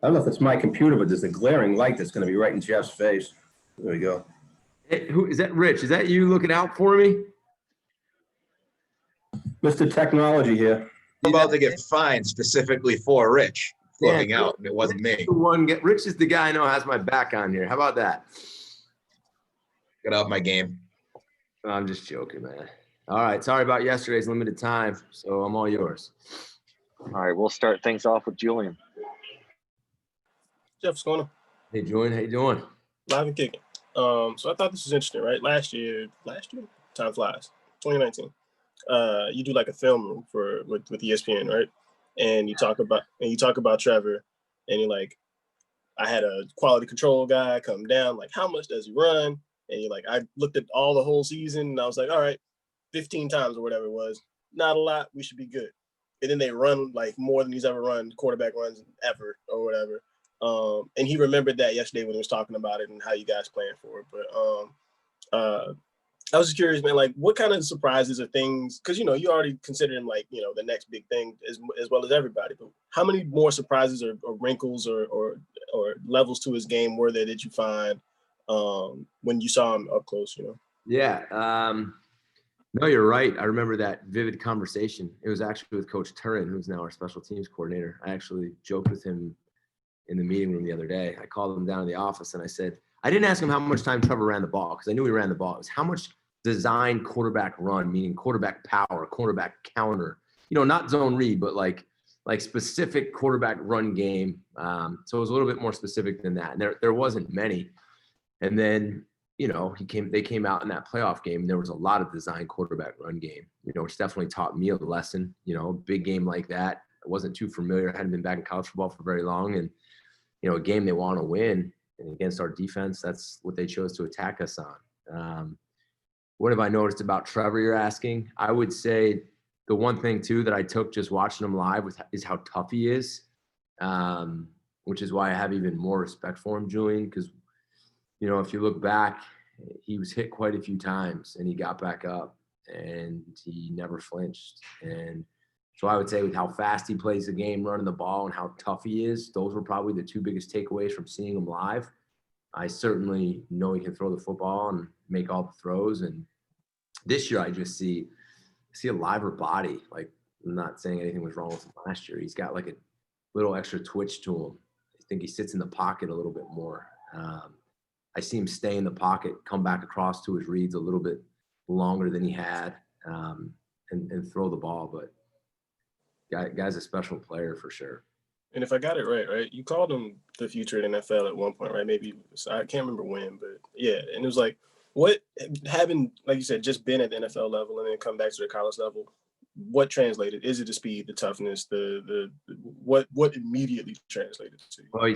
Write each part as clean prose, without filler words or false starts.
I don't know if it's my computer, but there's a glaring light that's going to be right in Jeff's face. There we go. Hey, who is that? Rich, is that you looking out for me? Mr. Technology here. I'm about to get fined specifically for Rich looking out, and it wasn't me. Rich is the guy I know has my back on here. How about that? Get out my game. I'm just joking, man. All right. Sorry about yesterday's limited time. So I'm all yours. All right, we'll start things off with Julian. Jeff, what's going on? Hey, Julian, how you doing? Live and kicking. So I thought this was interesting, right? Last year, time flies, 2019. You do like a film room with ESPN, right? And you talk about Trevor, and you're like, I had a quality control guy come down, like, how much does he run? And you're like, I looked at all the whole season, and I was like, all right, 15 times or whatever it was. Not a lot, we should be good. And then they run like more than he's ever run, quarterback runs ever or whatever. And he remembered that yesterday when he was talking about it and how you guys playing for it. But I was just curious, man, like what kind of surprises or things, because, you already consider him like, the next big thing as well as everybody. But how many more surprises or wrinkles or levels to his game were there that you find when you saw him up close, Yeah. No, you're right. I remember that vivid conversation. It was actually with Coach Turin, who's now our special teams coordinator. I actually joked with him in the meeting room the other day. I called him down to the office and I said, I didn't ask him how much time Trevor ran the ball because I knew he ran the ball. It was how much design quarterback run, meaning quarterback power, quarterback counter, not zone read, but like specific quarterback run game. So it was a little bit more specific than that. And there wasn't many. And then, they came out in that playoff game and there was a lot of design quarterback run game, which definitely taught me a lesson, a big game like that. I wasn't too familiar. I hadn't been back in college football for very long. And, a game they want to win and against our defense, that's what they chose to attack us on. What have I noticed about Trevor, you're asking? I would say the one thing too that I took just watching him live is how tough he is, which is why I have even more respect for him, Julian, because if you look back, he was hit quite a few times and he got back up and he never flinched. And so I would say with how fast he plays the game, running the ball, and how tough he is, those were probably the two biggest takeaways from seeing him live. I certainly know he can throw the football and make all the throws. And this year I just see a liver body. Like, I'm not saying anything was wrong with him last year. He's got like a little extra twitch to him. I think he sits in the pocket a little bit more. I see him stay in the pocket, come back across to his reads a little bit longer than he had, and throw the ball. But guy's a special player for sure. And if I got it right, you called him the future of the NFL at one point, right? Maybe I can't remember when, but yeah. And it was like, what, having, like you said, just been at the NFL level and then come back to the college level, what translated? Is it the speed, the toughness, what immediately translated to you? Well,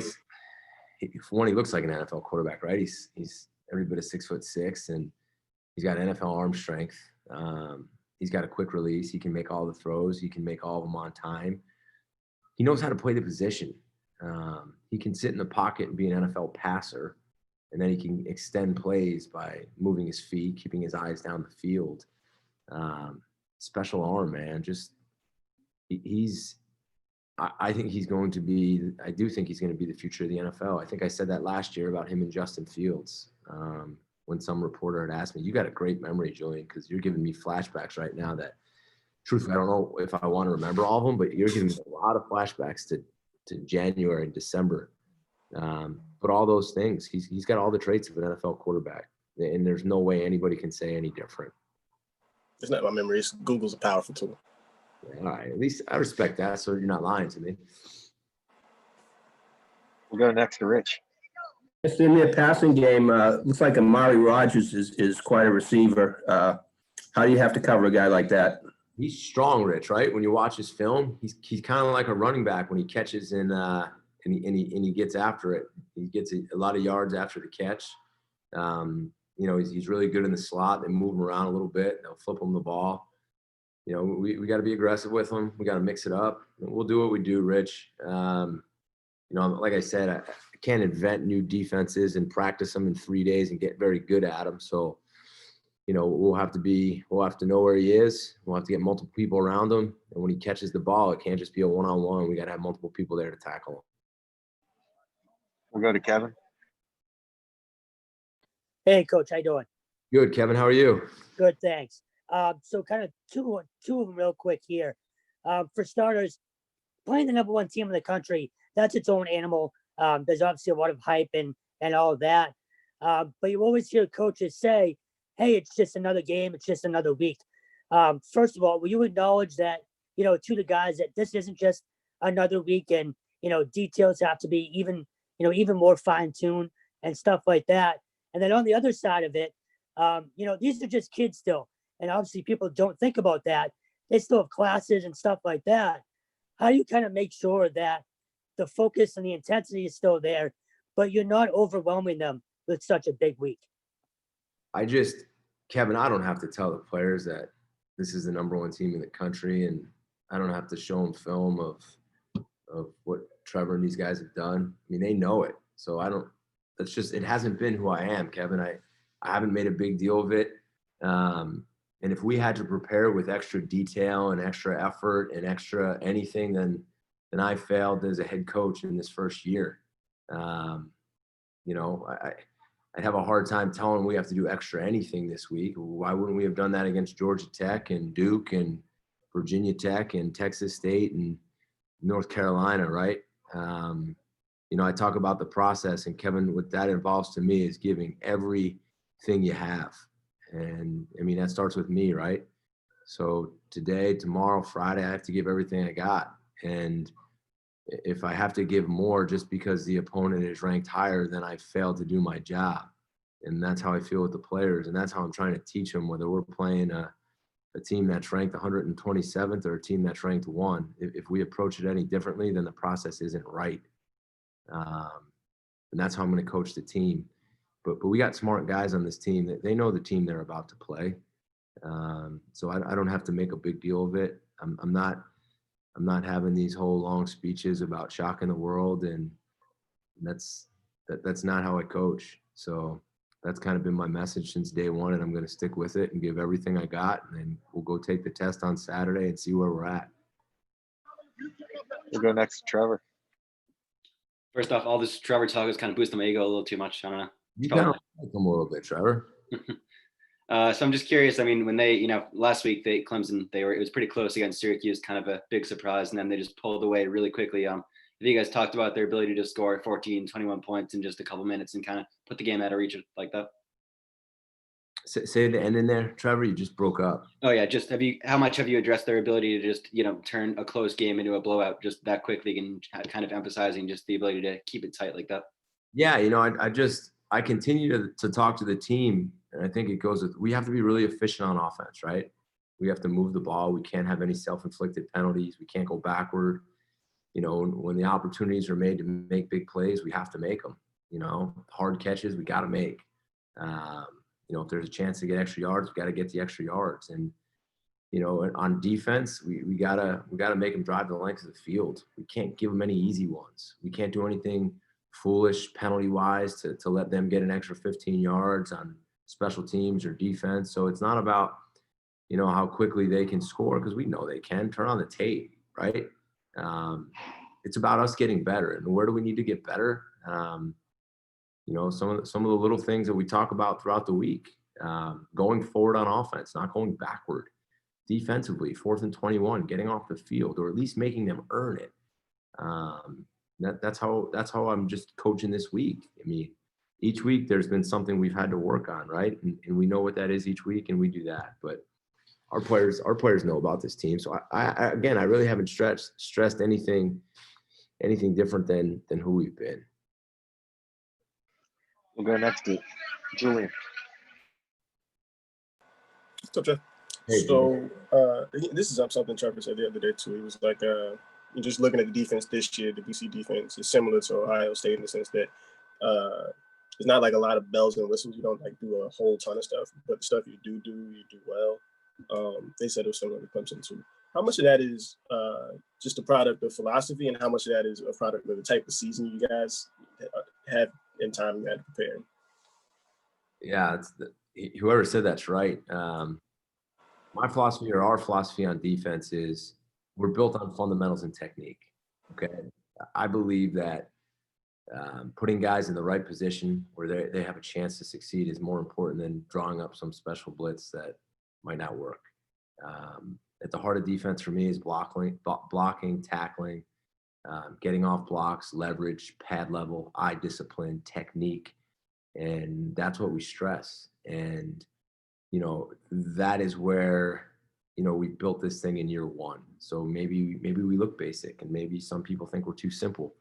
for one, he looks like an NFL quarterback, right? He's every bit of 6'6", and he's got NFL arm strength. He's got a quick release. He can make all the throws. He can make all of them on time. He knows how to play the position. He can sit in the pocket and be an NFL passer, and then he can extend plays by moving his feet, keeping his eyes down the field. Special arm, man. I think he's going to be – I do think he's going to be the future of the NFL. I think I said that last year about him and Justin Fields when some reporter had asked me. You got a great memory, Julian, because you're giving me flashbacks right now that, truthfully, I don't know if I want to remember all of them, but you're giving me a lot of flashbacks to January and December. But all those things, he's got all the traits of an NFL quarterback, and there's no way anybody can say any different. It's not my memory. Google's a powerful tool. All right, at least I respect that, so you're not lying to me. We'll go next to Rich. It's in their passing game. Looks like Amari Rodgers is quite a receiver. How do you have to cover a guy like that? He's strong, Rich, right? When you watch his film, he's kind of like a running back when he catches and he gets after it. He gets a lot of yards after the catch. He's really good in the slot. They move him around a little bit. They'll flip him the ball. We got to be aggressive with him. We got to mix it up. We'll do what we do, Rich. Like I said, I can't invent new defenses and practice them in 3 days and get very good at them. So, we'll have to know where he is. We'll have to get multiple people around him. And when he catches the ball, it can't just be a one-on-one. We got to have multiple people there to tackle him. We'll go to Kevin. Hey, Coach, how you doing? Good, Kevin. How are you? Good, thanks. So kind of two of them real quick here. For starters, playing the number one team in the country, that's its own animal. There's obviously a lot of hype and all of that. But you always hear coaches say, hey, it's just another game. It's just another week. First of all, will you acknowledge that, to the guys that this isn't just another week and, details have to be even more fine-tuned and stuff like that. And then on the other side of it, these are just kids still. And obviously people don't think about that. They still have classes and stuff like that. How do you kind of make sure that the focus and the intensity is still there, but you're not overwhelming them with such a big week? Kevin, I don't have to tell the players that this is the number one team in the country, and I don't have to show them film of what Trevor and these guys have done. I mean, they know it. So it hasn't been who I am, Kevin. I haven't made a big deal of it. And if we had to prepare with extra detail and extra effort and extra anything, then I failed as a head coach in this first year. I'd have a hard time telling them we have to do extra anything this week. Why wouldn't we have done that against Georgia Tech and Duke and Virginia Tech and Texas State and North Carolina, right? I talk about the process, and Kevin, what that involves to me is giving everything you have. And I mean, that starts with me, right? So today, tomorrow, Friday, I have to give everything I got. And if I have to give more just because the opponent is ranked higher, then I failed to do my job. And that's how I feel with the players. And that's how I'm trying to teach them, whether we're playing a team that's ranked 127th or a team that's ranked 1. If we approach it any differently, then the process isn't right. And that's how I'm going to coach the team. But we got smart guys on this team that they know the team they're about to play. So I don't have to make a big deal of it. I'm not having these whole long speeches about shocking the world, and that's not how I coach. So that's kind of been my message since day one, and I'm going to stick with it and give everything I got, and then we'll go take the test on Saturday and see where we're at. We'll go next to Trevor. First off, all this Trevor talk is kind of boosting my ego a little too much. I don't know. You kind of like them a little bit, Trevor. So I'm just curious. I mean, when they, last week Clemson, it was pretty close against Syracuse, kind of a big surprise, and then they just pulled away really quickly. I think you guys talked about their ability to score 14, 21 points in just a couple minutes and kind of put the game out of reach like that. Say the end in there, Trevor. You just broke up. Oh yeah, just how much have you addressed their ability to just turn a close game into a blowout just that quickly, and kind of emphasizing just the ability to keep it tight like that? Yeah, I continue to talk to the team, and I think it goes with, we have to be really efficient on offense, right? We have to move the ball. We can't have any self-inflicted penalties. We can't go backward. When the opportunities are made to make big plays, we have to make them. Hard catches, we got to make. If there's a chance to get extra yards, we got to get the extra yards. And, on defense, we gotta make them drive the length of the field. We can't give them any easy ones. We can't do anything foolish penalty-wise to let them get an extra 15 yards on special teams or defense. So it's not about, how quickly they can score, because we know they can. Turn on the tape, right? It's about us getting better. And where do we need to get better? Some of the little things that we talk about throughout the week, going forward on offense, not going backward. Defensively, 4th and 21, getting off the field, or at least making them earn it. That's how I'm just coaching this week. I mean, each week there's been something we've had to work on, right? And we know what that is each week, and we do that. But our players know about this team. So I really haven't stressed anything different than who we've been. We'll go next to Julian. What's up, Jeff? Hey, So this is something Trevor said the other day too. He was like, just looking at the defense this year, the BC defense is similar to Ohio State in the sense that it's not like a lot of bells and whistles. You don't do a whole ton of stuff, but the stuff you do well. They said it was similar to Clemson too. How much of that is just a product of philosophy, and how much of that is a product of the type of season you guys have in time you had to prepare? Yeah, whoever said that's right. My philosophy, or our philosophy on defense, is we're built on fundamentals and technique. Okay, I believe that putting guys in the right position where they have a chance to succeed is more important than drawing up some special blitz that might not work. At the heart of defense for me is blocking, tackling, getting off blocks, leverage, pad level, eye discipline, technique. And that's what we stress. And, that is where, we built this thing in year one. So maybe we look basic, and maybe some people think we're too simple.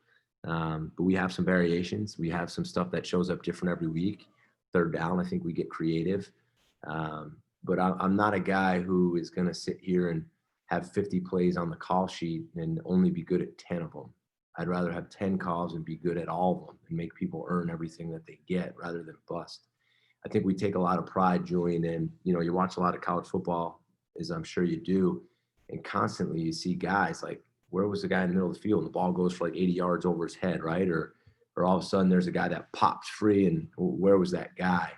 But we have some variations. We have some stuff that shows up different every week. Third down, I think we get creative. But I'm not a guy who is going to sit here and have 50 plays on the call sheet and only be good at 10 of them. I'd rather have 10 calls and be good at all of them and make people earn everything that they get rather than bust. I think we take a lot of pride, Julian, and, you watch a lot of college football, as I'm sure you do, and constantly you see guys like, where was the guy in the middle of the field and the ball goes for like 80 yards over his head, right? Or all of a sudden there's a guy that pops free, and where was that guy?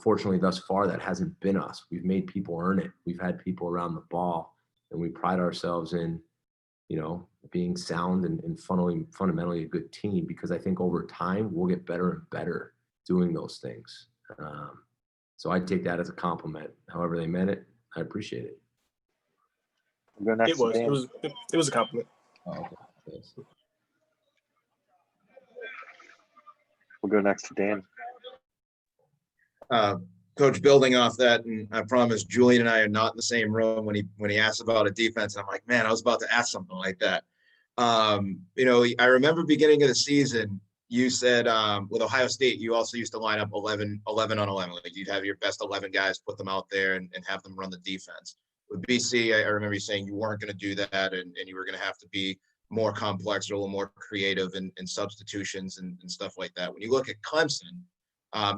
Fortunately, thus far, that hasn't been us. We've made people earn it. We've had people around the ball, and we pride ourselves in, being sound and fundamentally a good team, because I think over time we'll get better and better doing those things. So I take that as a compliment. However they meant it, I appreciate it. We'll go next It to was. Dan. It was a compliment. Oh, okay. Yes. We'll go next to Dan. Coach, building off that, and I promise Julian and I are not in the same room when he asked about a defense, and I'm like, man, I was about to ask something like that. I remember beginning of the season, you said with Ohio State, you also used to line up 11 on 11. Like, you'd have your best 11 guys, put them out there and have them run the defense. With BC, I remember you saying you weren't going to do that, and you were going to have to be more complex or a little more creative in substitutions and stuff like that. When you look at Clemson,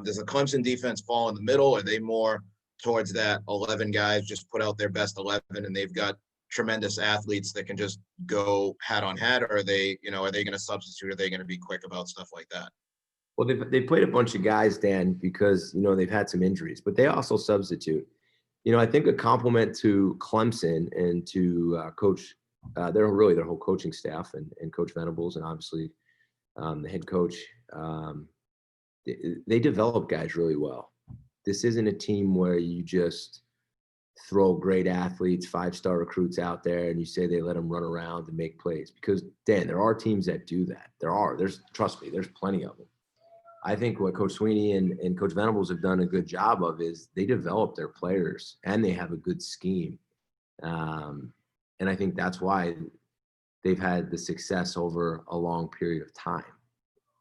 does the Clemson defense fall in the middle? Are they more towards that 11 guys just put out their best 11 and they've got tremendous athletes that can just go hat on hat? Or are they going to substitute? Are they going to be quick about stuff like that? Well, they played a bunch of guys, Dan, because, they've had some injuries, but they also substitute. I think a compliment to Clemson and to Coach, their whole coaching staff and Coach Venables, and obviously the head coach, they develop guys really well. This isn't a team where you just throw great athletes, 5-star recruits out there, and you say they let them run around and make plays. Because, Dan, there are teams that do that. Trust me, there's plenty of them. I think what Coach Sweeney and Coach Venables have done a good job of is they develop their players, and they have a good scheme. And I think that's why they've had the success over a long period of time.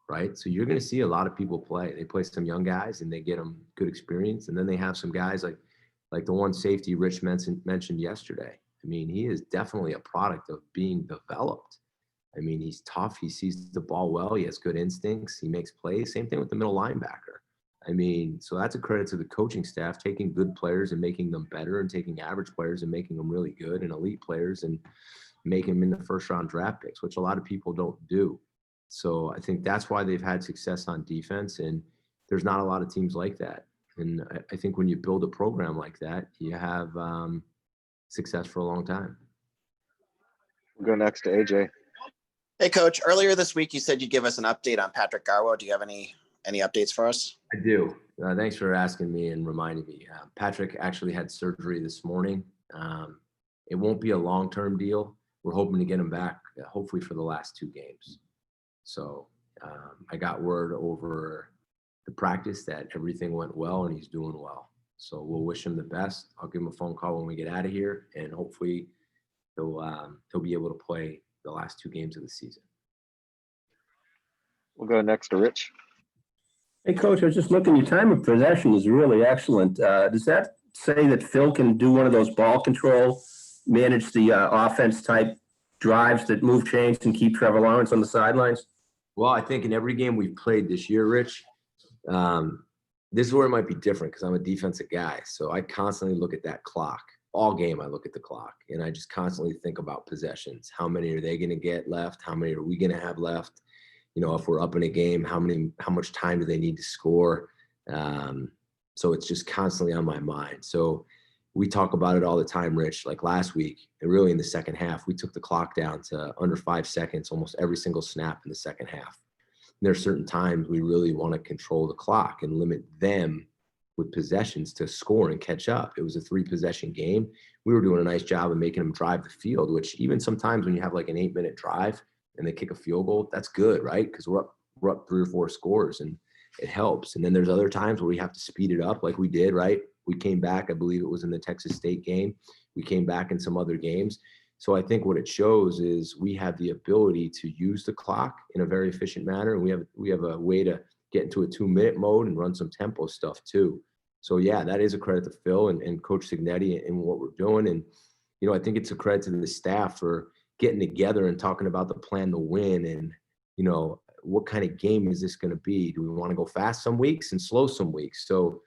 Right. So you're going to see a lot of people play. They play some young guys and they get them good experience. And then they have some guys like the one safety Rich mentioned yesterday. I mean, he is definitely a product of being developed. I mean, he's tough. He sees the ball well. He has good instincts. He makes plays. Same thing with the middle linebacker. I mean, so that's a credit to the coaching staff, taking good players and making them better, and taking average players and making them really good, and elite players and making them in the first round draft picks, which a lot of people don't do. So I think that's why they've had success on defense, and there's not a lot of teams like that. And I think when you build a program like that, you have success for a long time. We'll go next to AJ. Hey, Coach. Earlier this week, you said you'd give us an update on Patrick Garwo. Do you have any updates for us? I do. Thanks for asking me and reminding me. Patrick actually had surgery this morning. It won't be a long-term deal. We're hoping to get him back, hopefully for the last 2 games. So I got word over the practice that everything went well and he's doing well. So we'll wish him the best. I'll give him a phone call when we get out of here, and hopefully he'll be able to play the last 2 games of the season. We'll go next to Rich. Hey, Coach, I was just looking. Your time of possession is really excellent. Does that say that Phil can do one of those ball control, manage the offense type drives that move chains and keep Trevor Lawrence on the sidelines? Well, I think in every game we've played this year, Rich, this is where it might be different because I'm a defensive guy. So I constantly look at that clock. All game I look at the clock, and I just constantly think about possessions. How many are they going to get left? How many are we going to have left? If we're up in a game, how much time do they need to score? So it's just constantly on my mind. So we talk about it all the time, Rich. Like last week, and really in the second half, we took the clock down to under 5 seconds almost every single snap in the second half. And there are certain times we really want to control the clock and limit them with possessions to score and catch up. It was a 3-possession game. We were doing a nice job of making them drive the field, which even sometimes when you have like an 8-minute drive and they kick a field goal, that's good, right? Because we're up 3 or 4 scores and it helps. And then there's other times where we have to speed it up like we did, right? We came back, I believe it was in the Texas State game. We came back in some other games. So I think what it shows is we have the ability to use the clock in a very efficient manner. And we have a way to get into a 2-minute mode and run some tempo stuff too. So yeah, that is a credit to Phil and Coach Signetti and what we're doing. And, you know, I think it's a credit to the staff for getting together and talking about the plan to win and, you know, what kind of game is this going to be? Do we want to go fast some weeks and slow some weeks? So,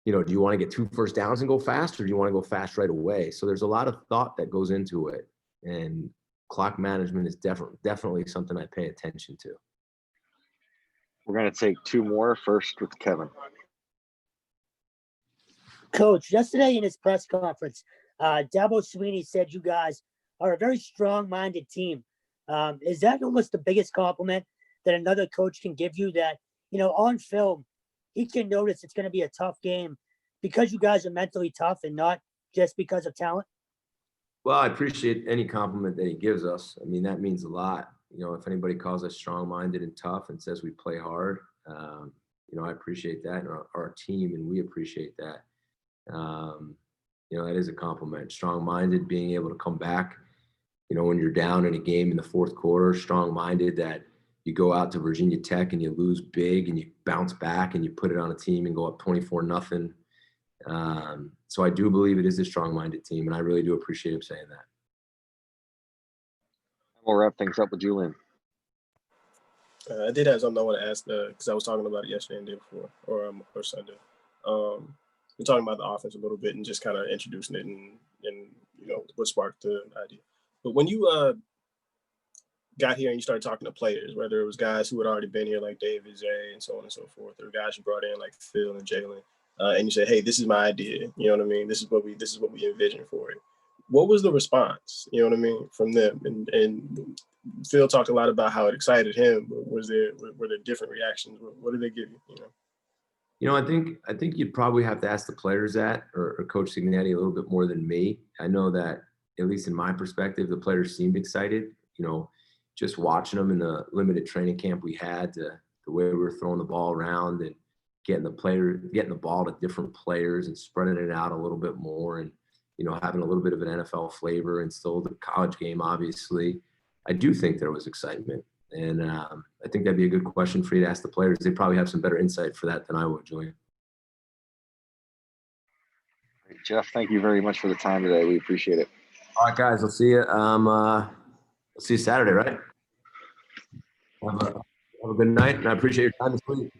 you know, do you want to get 2 first downs and go fast, or do you want to go fast right away? So there's a lot of thought that goes into it. And clock management is definitely something I pay attention to. We're going to take 2 more. First with Kevin. Coach, yesterday in his press conference, Dabo Sweeney said you guys are a very strong-minded team. Is that almost the biggest compliment that another coach can give you, that, you know, on film, he can notice it's going to be a tough game because you guys are mentally tough and not just because of talent? Well, I appreciate any compliment that he gives us. I mean, that means a lot. You know, if anybody calls us strong-minded and tough and says we play hard, you know, I appreciate that, and our team, and we appreciate that. You know, that is a compliment. Strong-minded, being able to come back, you know, when you're down in a game in the fourth quarter, strong-minded that you go out to Virginia Tech and you lose big and you bounce back and you put it on a team and go up 24-0. So I do believe it is a strong-minded team, and I really do appreciate him saying that. We'll wrap things up with Julian. I did have something I want to ask because I was talking about it yesterday and the day before, or Sunday. We're talking about the offense a little bit and just kind of introducing it and you know what sparked the idea. But when you got here and you started talking to players, whether it was guys who had already been here like David, Jay, and so on and so forth, or guys you brought in like Phil and Jalen, and you said, "Hey, this is my idea. You know what I mean? This is what we envision for it." What was the response? You know what I mean, from them? And Phil talked a lot about how it excited him. But were there different reactions? What did they give you? You know. You know, I think you'd probably have to ask the players that, or Coach Signetti a little bit more than me. I know that, at least in my perspective, the players seemed excited. You know, just watching them in the limited training camp we had, the way we were throwing the ball around and getting the ball to different players and spreading it out a little bit more, and, you know, having a little bit of an NFL flavor and still the college game, obviously. I do think there was excitement. And I think that'd be a good question for you to ask the players. They probably have some better insight for that than I would, Julian. Jeff, thank you very much for the time today. We appreciate it. All right, guys, I'll see you. I'll see you Saturday, right? Have a good night, and I appreciate your time this week.